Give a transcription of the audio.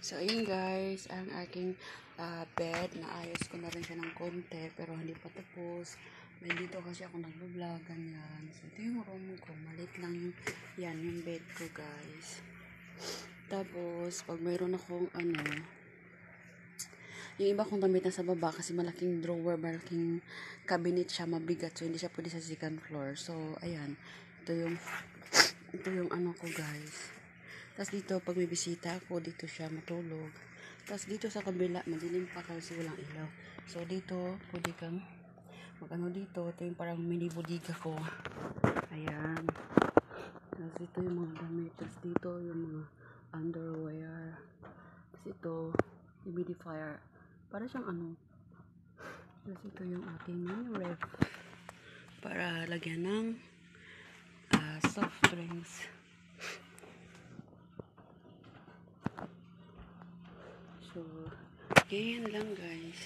So, ayun guys, ang aking bed, naayos ko na rin siya ng konti, pero hindi pa tapos. May dito kasi ako nag-vlog, ganyan. So, ito yung room ko, maliit lang yung bed ko guys. Tapos, pag mayroon akong yung iba kong damit na sa baba kasi malaking drawer, malaking cabinet siya, mabigat. So, hindi siya pwede sa second floor. So, ayan. Ito yung ano ko guys. Tapos dito, pag may bisita ako, dito siya matulog. Tapos dito sa kabila, madilim pa kasi walang ilaw. So dito, pwede kang mag-ano dito. Ito yung parang mini bodega ko. Ayan. Tapos dito yung mga damit. Tapos dito yung mga underwear. Tapos ito, humidifier. Para siyang ano. Tapos ito yung aking mini ref. Para lagyan ng soft drinks. So, ganyan lang guys.